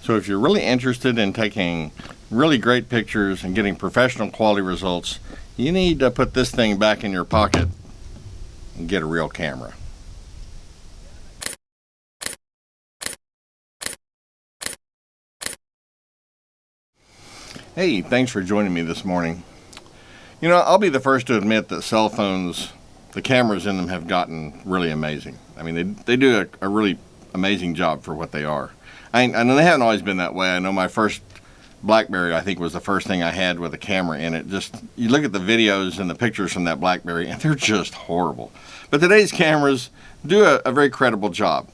So if you're really interested in taking really great pictures and getting professional quality results, you need to put this thing back in your pocket and get a real camera. Hey, thanks for joining me this morning. You know, I'll be the first to admit that cell phones, the cameras in them have gotten really amazing. I mean, they do a really amazing job for what they are. I know they haven't always been that way. I know my first BlackBerry, I think, was the first thing I had with a camera in it. Just, you look at the videos and the pictures from that BlackBerry, and they're just horrible. But today's cameras do a very credible job.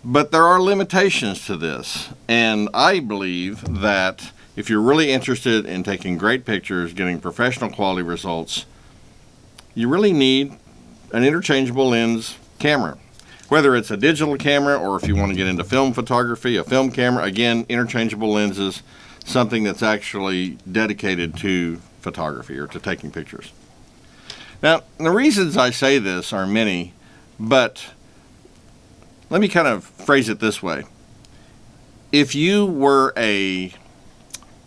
But there are limitations to this, and I believe that if you're really interested in taking great pictures, getting professional quality results, you really need an interchangeable lens camera. Whether it's a digital camera or if you want to get into film photography, a film camera, again, interchangeable lenses, something that's actually dedicated to photography or to taking pictures. Now, the reasons I say this are many, but let me kind of phrase it this way. If you were an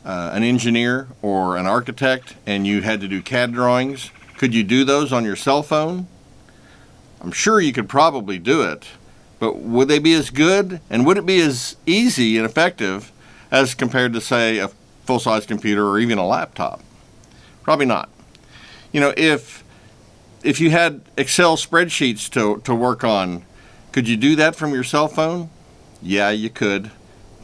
engineer or an architect and you had to do CAD drawings, could you do those on your cell phone? I'm sure you could probably do it, but would they be as good and would it be as easy and effective as compared to, say, a full-size computer or even a laptop? Probably not. You know, if you had Excel spreadsheets to work on, could you do that from your cell phone? Yeah, you could.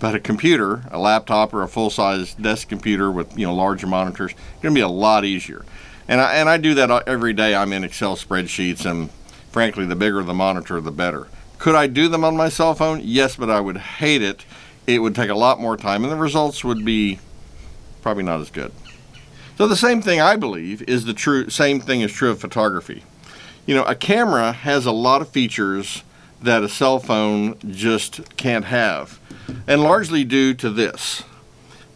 But a computer, a laptop or a full-size desk computer with, larger monitors, it's going to be a lot easier. And I do that every day. I'm in Excel spreadsheets, and frankly, the bigger the monitor, the better. Could I do them on my cell phone? Yes, but I would hate it. It would take a lot more time, and the results would be probably not as good. So the same thing, I believe, is same thing is true of photography. You know, a camera has a lot of features that a cell phone just can't have, and largely due to this,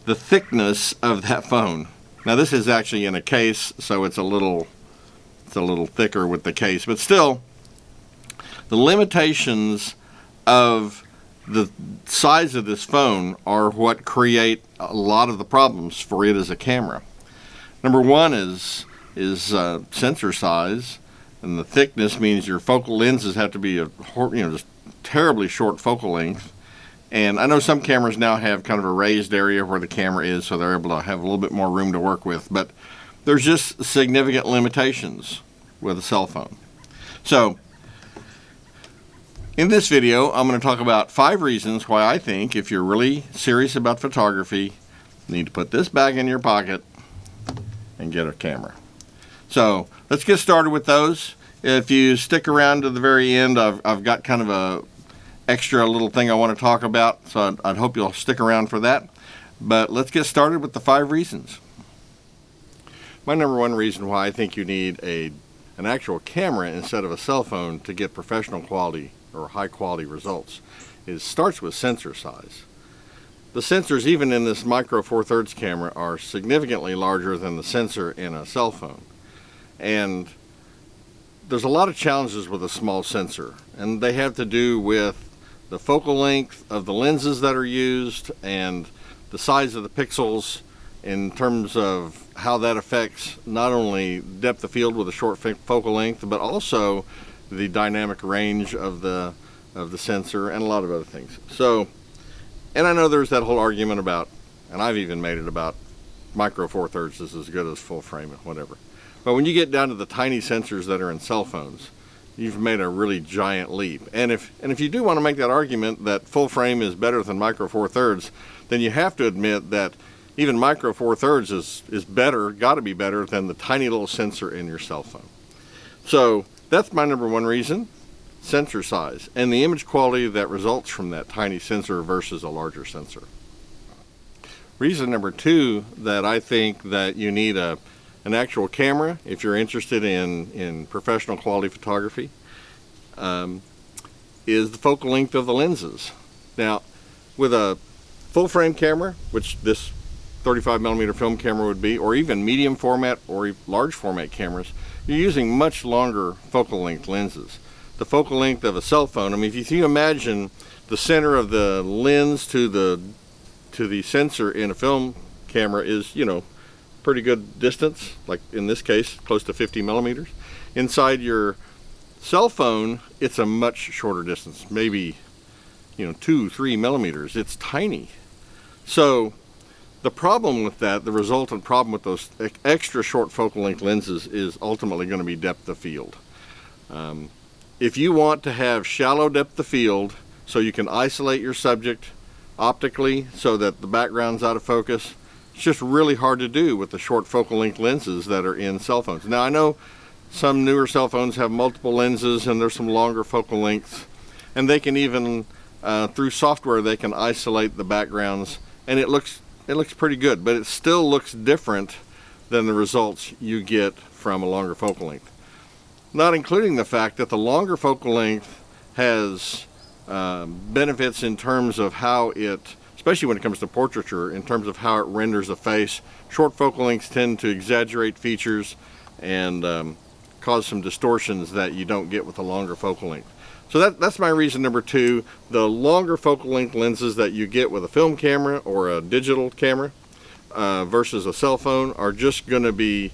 the thickness of that phone. Now, this is actually in a case, so it's a little thicker with the case, but still, the limitations of the size of this phone are what create a lot of the problems for it as a camera. Number one is sensor size, and the thickness means your focal lenses have to be just terribly short focal length. And I know some cameras now have kind of a raised area where the camera is, so they're able to have a little bit more room to work with, but there's just significant limitations with a cell phone. So, in this video, I'm going to talk about 5 reasons why I think if you're really serious about photography, you need to put this bag in your pocket and get a camera. So, let's get started with those. If you stick around to the very end, I've got kind of a extra little thing I want to talk about, so I'd hope you'll stick around for that. But let's get started with the 5 reasons. My number 1 reason why I think you need an actual camera instead of a cell phone to get professional quality or high quality results starts with sensor size. The sensors, even in this micro 4/3 camera, are significantly larger than the sensor in a cell phone. And there's a lot of challenges with a small sensor, and they have to do with the focal length of the lenses that are used and the size of the pixels in terms of how that affects not only depth of field with a short focal length, but also the dynamic range of the sensor and a lot of other things. So, and I know there's that whole argument about, and I've even made it about, micro 4/3 is as good as full frame and whatever. But when you get down to the tiny sensors that are in cell phones, you've made a really giant leap. And if you do want to make that argument that full frame is better than micro 4/3, then you have to admit that even micro 4/3 is better, got to be better than the tiny little sensor in your cell phone. So that's my number 1 reason, sensor size, and the image quality that results from that tiny sensor versus a larger sensor. Reason number 2 that I think that you need an actual camera if you're interested in professional quality photography is the focal length of the lenses. Now, with a full frame camera, which this 35mm film camera would be, or even medium format or large format cameras, you're using much longer focal length lenses. The focal length of a cell phone, I mean, if you imagine the center of the lens to the to the sensor in a film camera is, you know, pretty good distance, like in this case, close to 50 millimeters. Inside your cell phone, it's a much shorter distance, maybe, you know, 2-3 millimeters. It's tiny. So the problem with that, the resultant problem with those extra short focal length lenses is ultimately going to be depth of field. If you want to have shallow depth of field so you can isolate your subject optically so that the background's out of focus, it's just really hard to do with the short focal length lenses that are in cell phones. Now I know some newer cell phones have multiple lenses and there's some longer focal lengths, and they can even through software they can isolate the backgrounds, and it looks pretty good, but it still looks different than the results you get from a longer focal length. Not including the fact that the longer focal length has benefits in terms of how it, especially when it comes to portraiture, in terms of how it renders a face. Short focal lengths tend to exaggerate features and cause some distortions that you don't get with a longer focal length. So that's my reason number 2. The longer focal length lenses that you get with a film camera or a digital camera versus a cell phone are just going to be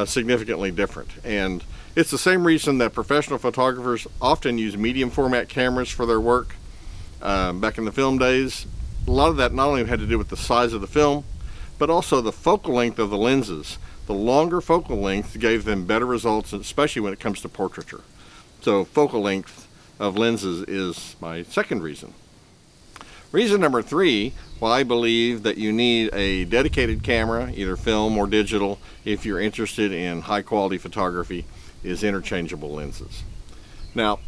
significantly different. And it's the same reason that professional photographers often use medium format cameras for their work. Back in the film days, a lot of that not only had to do with the size of the film, but also the focal length of the lenses. The longer focal length gave them better results, especially when it comes to portraiture. So focal length of lenses is my second reason. Reason number 3, why I believe that you need a dedicated camera, either film or digital, if you're interested in high quality photography, is interchangeable lenses. Now,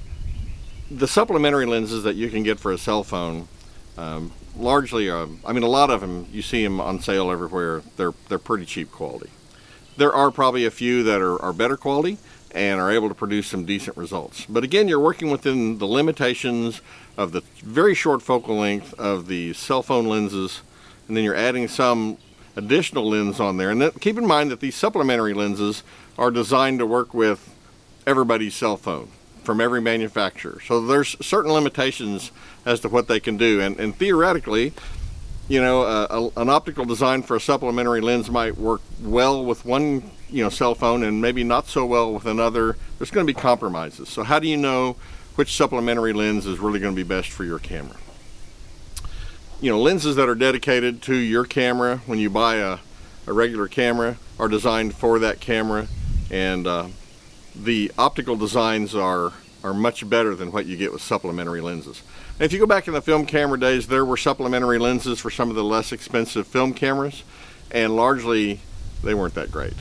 the supplementary lenses that you can get for a cell phone, largely, I mean, a lot of them, you see them on sale everywhere. They're pretty cheap quality. There are probably a few that are better quality and are able to produce some decent results. But again, you're working within the limitations of the very short focal length of the cell phone lenses, and then you're adding some additional lens on there. And then keep in mind that these supplementary lenses are designed to work with everybody's cell phone from every manufacturer. So there's certain limitations as to what they can do. And theoretically, you know, an optical design for a supplementary lens might work well with one, you know, cell phone and maybe not so well with another. There's going to be compromises. So how do you know which supplementary lens is really going to be best for your camera? You know, lenses that are dedicated to your camera when you buy a regular camera are designed for that camera, and the optical designs are much better than what you get with supplementary lenses. And if you go back in the film camera days, there were supplementary lenses for some of the less expensive film cameras, and largely they weren't that great,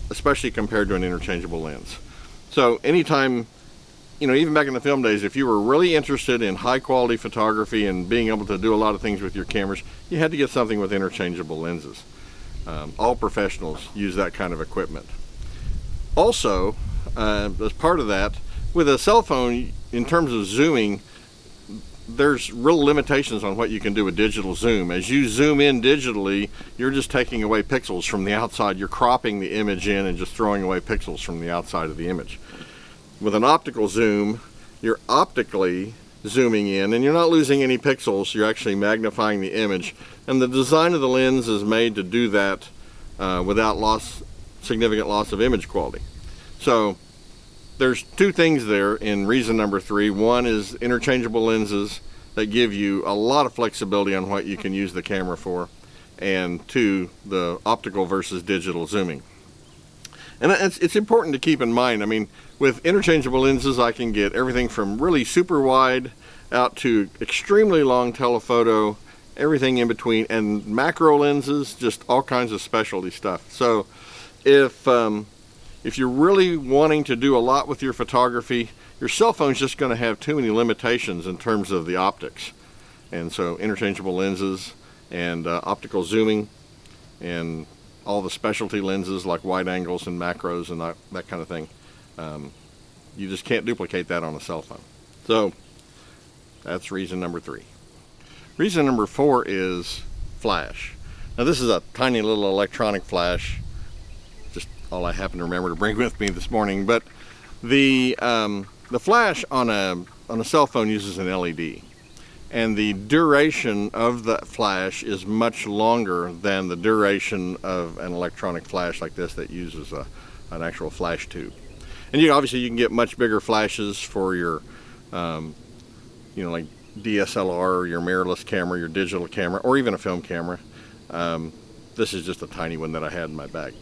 especially compared to an interchangeable lens. So anytime, you know, even back in the film days, if you were really interested in high quality photography and being able to do a lot of things with your cameras, you had to get something with interchangeable lenses. All professionals use that kind of equipment. Also, as part of that, with a cell phone, in terms of zooming, there's real limitations on what you can do with digital zoom. As you zoom in digitally, you're just taking away pixels from the outside. You're cropping the image in and just throwing away pixels from the outside of the image. With an optical zoom, you're optically zooming in and you're not losing any pixels. You're actually magnifying the image. And the design of the lens is made to do that without significant loss of image quality. So there's 2 things there in reason number 3. One is interchangeable lenses that give you a lot of flexibility on what you can use the camera for, and 2, the optical versus digital zooming. And it's important to keep in mind, I mean, with interchangeable lenses I can get everything from really super wide out to extremely long telephoto, everything in between, and macro lenses, just all kinds of specialty stuff. So if you're really wanting to do a lot with your photography, your cell phone's just going to have too many limitations in terms of the optics. And so interchangeable lenses and optical zooming and all the specialty lenses like wide angles and macros and that kind of thing, you just can't duplicate that on a cell phone. So that's reason number 3. Reason number 4 is flash. Now this is a tiny little electronic flash, all I happen to remember to bring with me this morning, but the flash on a cell phone uses an LED, and the duration of the flash is much longer than the duration of an electronic flash like this that uses an actual flash tube. And obviously you can get much bigger flashes for your, like DSLR, or your mirrorless camera, your digital camera, or even a film camera. This is just a tiny one that I had in my bag.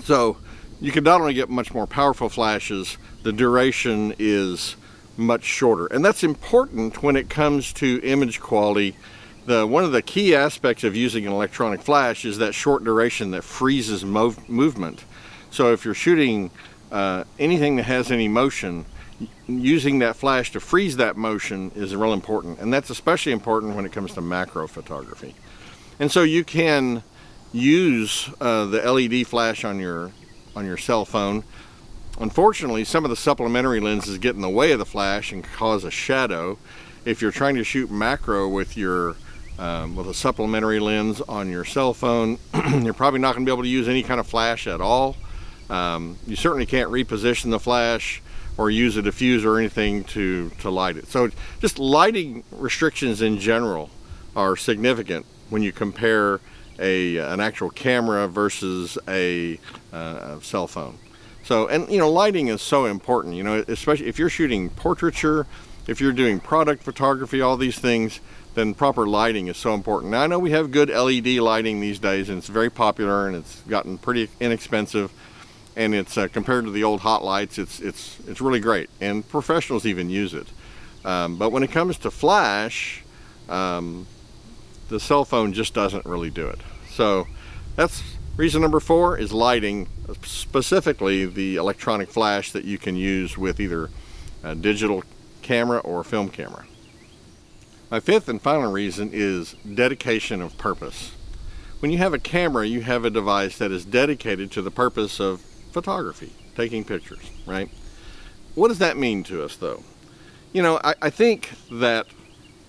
So you can not only get much more powerful flashes, the duration is much shorter. And that's important when it comes to image quality. One of the key aspects of using an electronic flash is that short duration that freezes movement. So if you're shooting anything that has any motion, using that flash to freeze that motion is real important. And that's especially important when it comes to macro photography. And so you can use the LED flash on your cell phone. Unfortunately, some of the supplementary lenses get in the way of the flash and cause a shadow. If you're trying to shoot macro with a supplementary lens on your cell phone, you're probably not going to be able to use any kind of flash at all. You certainly can't reposition the flash or use a diffuser or anything to light it. So just lighting restrictions in general are significant when you compare an actual camera versus a cell phone. So, and lighting is so important, especially if you're shooting portraiture, if you're doing product photography, all these things, then proper lighting is so important. Now I know we have good LED lighting these days, and it's very popular, and it's gotten pretty inexpensive, and it's compared to the old hot lights, it's really great, and professionals even use it. But when it comes to flash, the cell phone just doesn't really do it. So that's reason number 4 is lighting, specifically the electronic flash that you can use with either a digital camera or film camera. My 5th and final reason is dedication of purpose. When you have a camera, you have a device that is dedicated to the purpose of photography, taking pictures, right? What does that mean to us though? I think that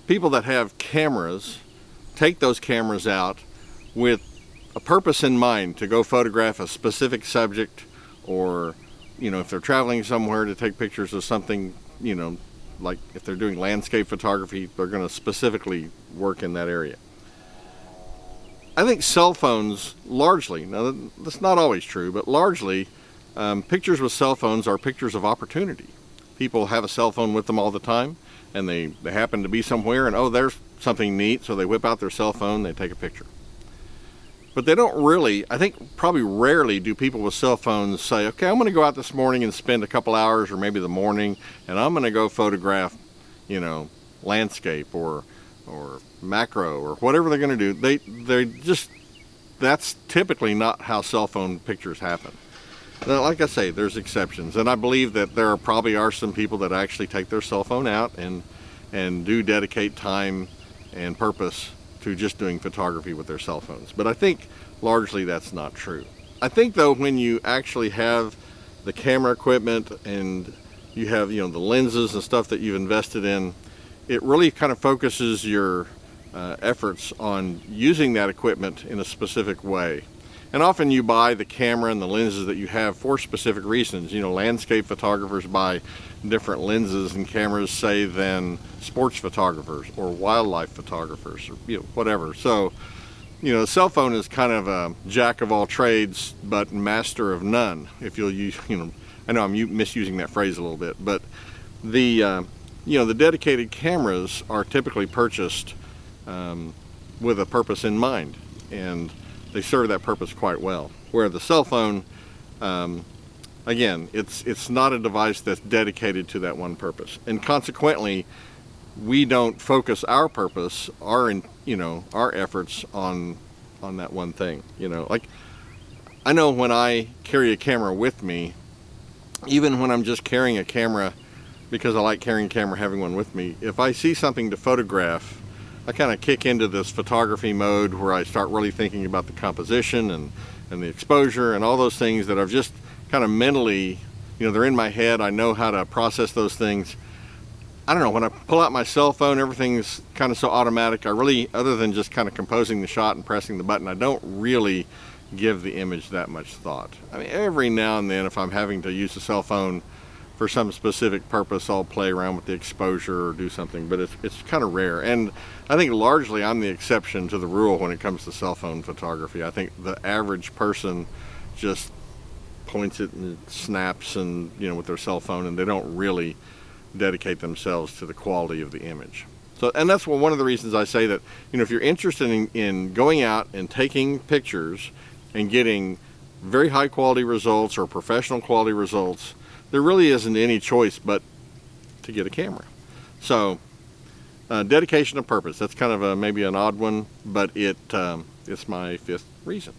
people that have cameras take those cameras out with a purpose in mind to go photograph a specific subject, or if they're traveling somewhere to take pictures of something, like if they're doing landscape photography, they're going to specifically work in that area. I think cell phones largely, now that's not always true, but largely pictures with cell phones are pictures of opportunity. People have a cell phone with them all the time, and they happen to be somewhere and, oh, there's something neat, so they whip out their cell phone, they take a picture. But they don't really, I think probably rarely do people with cell phones say, okay, I'm going to go out this morning and spend a couple hours or maybe the morning, and I'm going to go photograph, landscape or macro or whatever they're going to do. That's typically not how cell phone pictures happen. Now, like I say, there's exceptions, and I believe that there probably are some people that actually take their cell phone out and do dedicate time and purpose to just doing photography with their cell phones. But I think largely that's not true. I think though, when you actually have the camera equipment and you have the lenses and stuff that you've invested in, it really kind of focuses your efforts on using that equipment in a specific way. And often you buy the camera and the lenses that you have for specific reasons. Landscape photographers buy different lenses and cameras, say, than sports photographers or wildlife photographers, or whatever. So, the cell phone is kind of a jack of all trades, but master of none. If you'll use, I know I'm misusing that phrase a little bit, but the dedicated cameras are typically purchased with a purpose in mind, and they serve that purpose quite well. Where the cell phone, again, it's not a device that's dedicated to that one purpose, and consequently, we don't focus our purpose, our efforts on that one thing. Like I know when I carry a camera with me, even when I'm just carrying a camera because I like carrying a camera, having one with me, if I see something to photograph, I kind of kick into this photography mode where I start really thinking about the composition and the exposure and all those things that I've just kind of mentally, they're in my head. I know how to process those things. I don't know, when I pull out my cell phone, everything's kind of so automatic. I really, other than just kind of composing the shot and pressing the button, I don't really give the image that much thought. I mean, every now and then, if I'm having to use a cell phone for some specific purpose, I'll play around with the exposure or do something, but it's kind of rare. And I think largely I'm the exception to the rule when it comes to cell phone photography. I think the average person just points it and snaps and, you know, with their cell phone, and they don't really dedicate themselves to the quality of the image. So, and that's one of the reasons I say that, you know, if you're interested in going out and taking pictures and getting very high quality results or professional quality results, there really isn't any choice but to get a camera. So dedication of purpose, that's kind of maybe an odd one, but it's my fifth reason.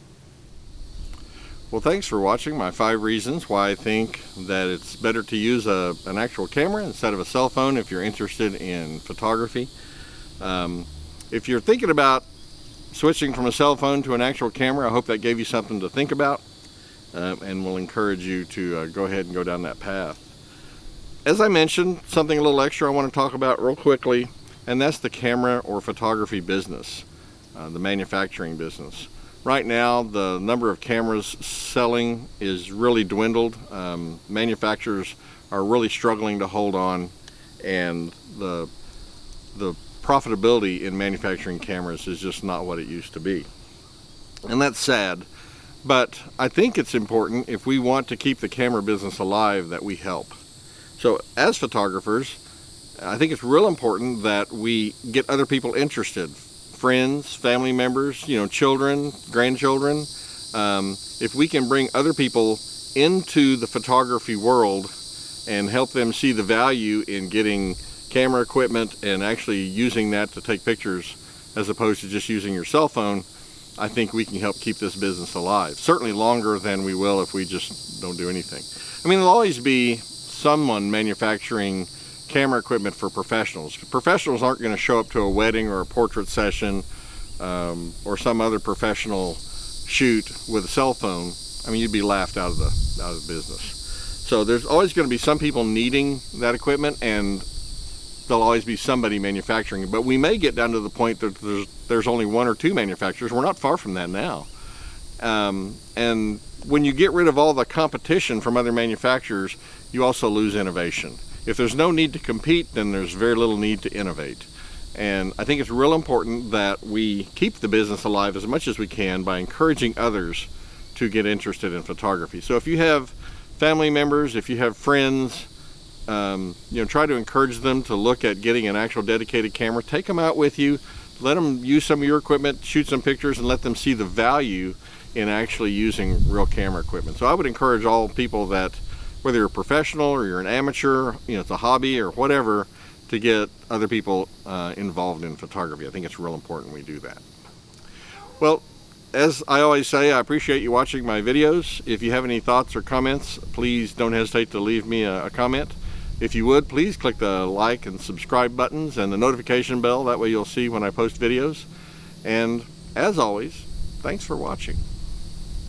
Well, thanks for watching my 5 reasons why I think that it's better to use an actual camera instead of a cell phone if you're interested in photography. If you're thinking about switching from a cell phone to an actual camera, I hope that gave you something to think about. And will encourage you to go ahead and go down that path. As I mentioned, something a little extra I want to talk about real quickly, and that's the camera or photography business, the manufacturing business. Right now, the number of cameras selling is really dwindled. Manufacturers are really struggling to hold on, and the profitability in manufacturing cameras is just not what it used to be. And that's sad. But I think it's important, if we want to keep the camera business alive, that we help. So as photographers, I think it's real important that we get other people interested. Friends, family members, you know, children, grandchildren. If we can bring other people into the photography world and help them see the value in getting camera equipment and actually using that to take pictures as opposed to just using your cell phone, I think we can help keep this business alive. Certainly longer than we will if we just don't do anything. I mean, there'll always be someone manufacturing camera equipment for professionals. Professionals aren't going to show up to a wedding or a portrait session or some other professional shoot with a cell phone. I mean, you'd be laughed out of the business. So there's always going to be some people needing that equipment, and there'll always be somebody manufacturing it. But we may get down to the point that there's only 1 or 2 manufacturers. We're not far from that now. And when you get rid of all the competition from other manufacturers, you also lose innovation. If there's no need to compete, then there's very little need to innovate. And I think it's real important that we keep the business alive as much as we can by encouraging others to get interested in photography. So if you have family members, if you have friends, you know, try to encourage them to look at getting an actual dedicated camera. Take them out with you, let them use some of your equipment, shoot some pictures, and let them see the value in actually using real camera equipment. So I would encourage all people that, whether you're a professional or you're an amateur, you know, it's a hobby or whatever, to get other people involved in photography. I think it's real important we do that. Well, as I always say, I appreciate you watching my videos. If you have any thoughts or comments, please don't hesitate to leave me a comment. If you would, please click the like and subscribe buttons and the notification bell. That way you'll see when I post videos. And as always, thanks for watching.